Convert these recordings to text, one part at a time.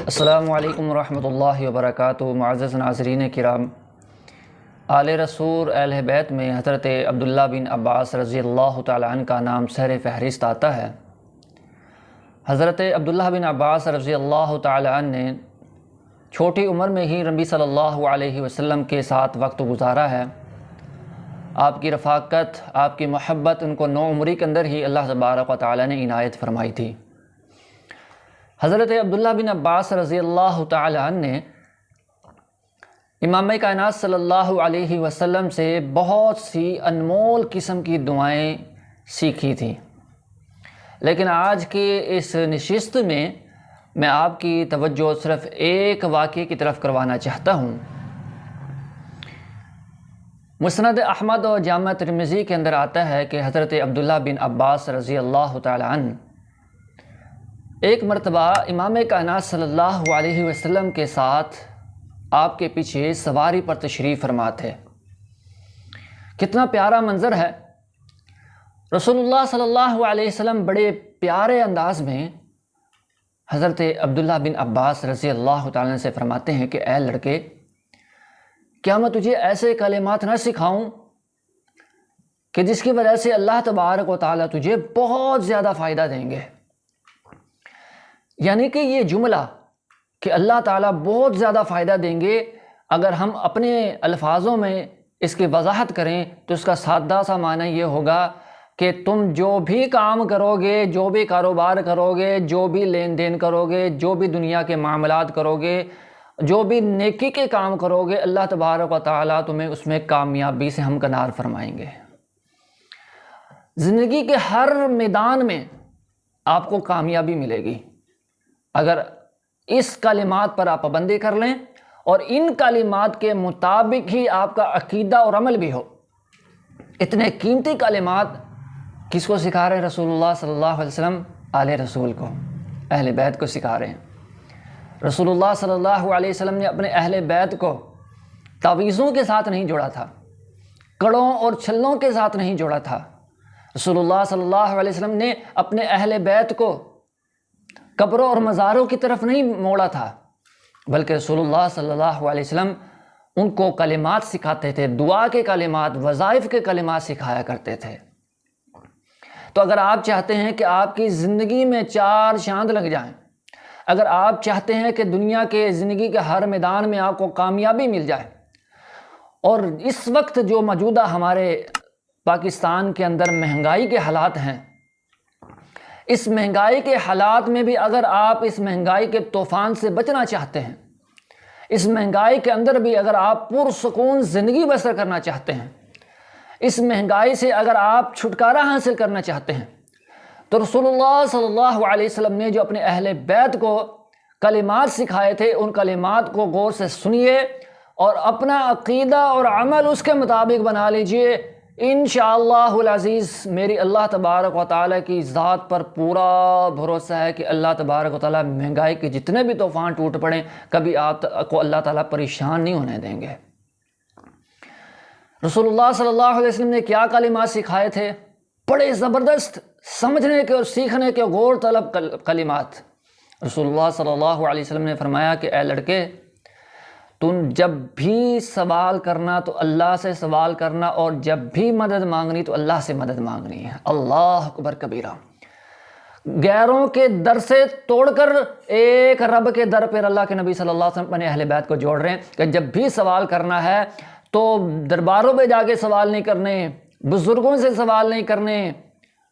السلام علیکم ورحمۃ اللہ وبرکاتہ۔ معزز ناظرین کرام، آل رسول اہل بیت میں حضرت عبداللہ بن عباس رضی اللہ تعالیٰ عنہ کا نام سر فہرست آتا ہے۔ حضرت عبداللہ بن عباس رضی اللہ تعالیٰ عنہ نے چھوٹی عمر میں ہی نبی صلی اللہ علیہ وسلم کے ساتھ وقت گزارا ہے۔ آپ کی رفاقت، آپ کی محبت ان کو نوعمری کے اندر ہی اللہ تبارک و تعالیٰ نے عنایت فرمائی تھی۔ حضرت عبداللہ بن عباس رضی اللہ تعالیٰ عنہ نے امام کائنات صلی اللہ علیہ وسلم سے بہت سی انمول قسم کی دعائیں سیکھی تھیں، لیکن آج کی اس نشست میں آپ کی توجہ صرف ایک واقعے کی طرف کروانا چاہتا ہوں۔ مسند احمد اور جامع ترمذی کے اندر آتا ہے کہ حضرت عبداللہ بن عباس رضی اللہ تعالیٰ عنہ ایک مرتبہ امام کائنات صلی اللہ علیہ وسلم کے ساتھ آپ کے پیچھے سواری پر تشریف فرما تھے۔ کتنا پیارا منظر ہے۔ رسول اللہ صلی اللہ علیہ وسلم بڑے پیارے انداز میں حضرت عبداللہ بن عباس رضی اللہ تعالیٰ سے فرماتے ہیں کہ اے لڑکے، کیا میں تجھے ایسے کلمات نہ سکھاؤں کہ جس کی وجہ سے اللہ تبارک و تعالیٰ تجھے بہت زیادہ فائدہ دیں گے؟ یعنی کہ یہ جملہ کہ اللہ تعالیٰ بہت زیادہ فائدہ دیں گے، اگر ہم اپنے الفاظوں میں اس کی وضاحت کریں تو اس کا سادہ سا معنی یہ ہوگا کہ تم جو بھی کام کرو گے، جو بھی کاروبار کرو گے، جو بھی لین دین کرو گے، جو بھی دنیا کے معاملات کرو گے، جو بھی نیکی کے کام کرو گے، اللہ تبارک و تعالیٰ تمہیں اس میں کامیابی سے ہمکنار فرمائیں گے۔ زندگی کے ہر میدان میں آپ کو کامیابی ملے گی اگر اس کلمات پر آپ پابندی کر لیں اور ان کلمات کے مطابق ہی آپ کا عقیدہ اور عمل بھی ہو۔ اتنے قیمتی کلمات کس کو سکھا رہے ہیں؟ رسول اللہ صلی اللہ علیہ وسلم آل رسول کو، اہل بیت کو سکھا رہے ہیں۔ رسول اللہ صلی اللہ علیہ وسلم نے اپنے اہل بیت کو تعویذوں کے ساتھ نہیں جوڑا تھا، کڑوں اور چھلوں کے ساتھ نہیں جوڑا تھا۔ رسول اللہ صلی اللہ علیہ وسلم نے اپنے اہل بیت کو قبروں اور مزاروں کی طرف نہیں موڑا تھا، بلکہ رسول اللہ صلی اللہ علیہ وسلم ان کو کلمات سکھاتے تھے، دعا کے کلمات، وظائف کے کلمات سکھایا کرتے تھے۔ تو اگر آپ چاہتے ہیں کہ آپ کی زندگی میں چار چاند لگ جائیں، اگر آپ چاہتے ہیں کہ دنیا کے زندگی کے ہر میدان میں آپ کو کامیابی مل جائے، اور اس وقت جو موجودہ ہمارے پاکستان کے اندر مہنگائی کے حالات ہیں، اس مہنگائی کے حالات میں بھی اگر آپ اس مہنگائی کے طوفان سے بچنا چاہتے ہیں، اس مہنگائی کے اندر بھی اگر آپ پرسکون زندگی بسر کرنا چاہتے ہیں، اس مہنگائی سے اگر آپ چھٹکارا حاصل کرنا چاہتے ہیں، تو رسول اللہ صلی اللہ علیہ وسلم نے جو اپنے اہل بیت کو کلمات سکھائے تھے، ان کلمات کو غور سے سنیے اور اپنا عقیدہ اور عمل اس کے مطابق بنا لیجئے۔ انشاءاللہ العزیز میری اللہ تبارک و تعالیٰ کی ذات پر پورا بھروسہ ہے کہ اللہ تبارک و تعالیٰ مہنگائی کے جتنے بھی طوفان ٹوٹ پڑیں، کبھی آپ کو اللہ تعالیٰ پریشان نہیں ہونے دیں گے۔ رسول اللہ صلی اللہ علیہ وسلم نے کیا کلمات سکھائے تھے؟ بڑے زبردست سمجھنے کے اور سیکھنے کے غور طلب کلمات۔ رسول اللہ صلی اللہ علیہ وسلم نے فرمایا کہ اے لڑکے، تم جب بھی سوال کرنا تو اللہ سے سوال کرنا، اور جب بھی مدد مانگنی تو اللہ سے مدد مانگنی ہے۔ اللہ اکبر کبیرہ۔ غیروں کے در سے توڑ کر ایک رب کے در پر اللہ کے نبی صلی اللہ علیہ وسلم اپنے اہل بیت کو جوڑ رہے ہیں کہ جب بھی سوال کرنا ہے تو درباروں پہ جا کے سوال نہیں کرنے، بزرگوں سے سوال نہیں کرنے،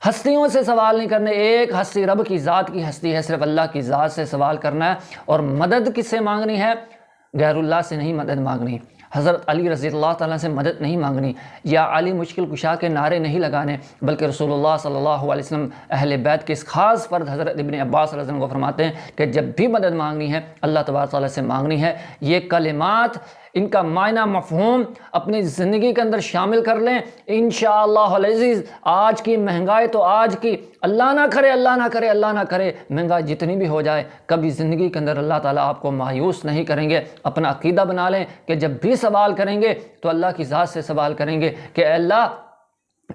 ہستیوں سے سوال نہیں کرنے۔ ایک ہستی رب کی ذات کی ہستی ہے، صرف اللہ کی ذات سے سوال کرنا ہے، اور مدد کس سے مانگنی ہے؟ غیر اللہ سے نہیں مدد مانگنی، حضرت علی رضی اللہ تعالیٰ سے مدد نہیں مانگنی، یا علی مشکل کشا کے نعرے نہیں لگانے، بلکہ رسول اللہ صلی اللہ علیہ وسلم اہل بیت کے اس خاص فرد حضرت ابن عباس رضی اللہ عنہ کو فرماتے ہیں کہ جب بھی مدد مانگنی ہے اللہ تبارک تعالیٰ سے مانگنی ہے۔ یہ کلمات، ان کا معنی مفہوم اپنی زندگی کے اندر شامل کر لیں۔ انشاءاللہ العزیز آج کی مہنگائی تو آج کی، اللہ نہ کرے اللہ نہ کرے اللہ نہ کرے، مہنگائی جتنی بھی ہو جائے، کبھی زندگی کے اندر اللہ تعالیٰ آپ کو مایوس نہیں کریں گے۔ اپنا عقیدہ بنا لیں کہ جب بھی سوال کریں گے تو اللہ کی ذات سے سوال کریں گے کہ اے اللہ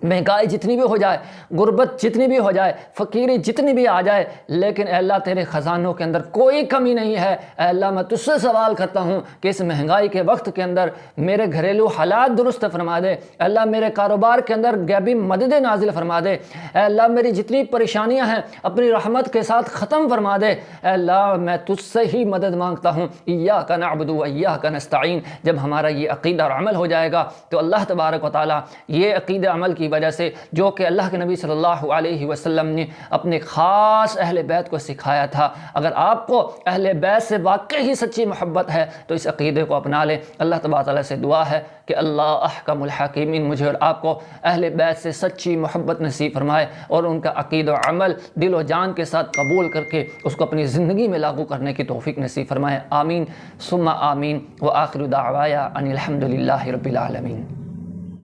مہنگائی جتنی بھی ہو جائے، غربت جتنی بھی ہو جائے، فقیری جتنی بھی آ جائے، لیکن اے اللہ تیرے خزانوں کے اندر کوئی کمی نہیں ہے۔ اے اللہ میں تجھ سے سوال کرتا ہوں کہ اس مہنگائی کے وقت کے اندر میرے گھریلو حالات درست فرما دے۔ اے اللہ میرے کاروبار کے اندر غیبی مدد نازل فرما دے۔ اے اللہ میری جتنی پریشانیاں ہیں اپنی رحمت کے ساتھ ختم فرما دے۔ اے اللہ میں تجھ سے ہی مدد مانگتا ہوں۔ ایاک نعبد و ایاک نستعین۔ جب ہمارا یہ عقیدہ اور عمل ہو جائے گا تو اللہ تبارک و تعالیٰ یہ عقیدہ عمل کی وجہ سے جو کہ اللہ کے نبی صلی اللہ علیہ وسلم نے اپنے خاص اہل بیت کو سکھایا تھا، اگر آپ کو اہل بیت سے واقعی سچی محبت ہے تو اس عقیدے کو اپنا لیں۔ اللہ تبارک تعالیٰ سے دعا ہے کہ اللہ احکم الحاکمین مجھے اور آپ کو اہل بیت سے سچی محبت نصیب فرمائے اور ان کا عقیدہ و عمل دل و جان کے ساتھ قبول کر کے اس کو اپنی زندگی میں لاگو کرنے کی توفیق نصیب فرمائے۔ آمین ثم آمین وآخر دعوایا ان الحمد للہ رب العالمین۔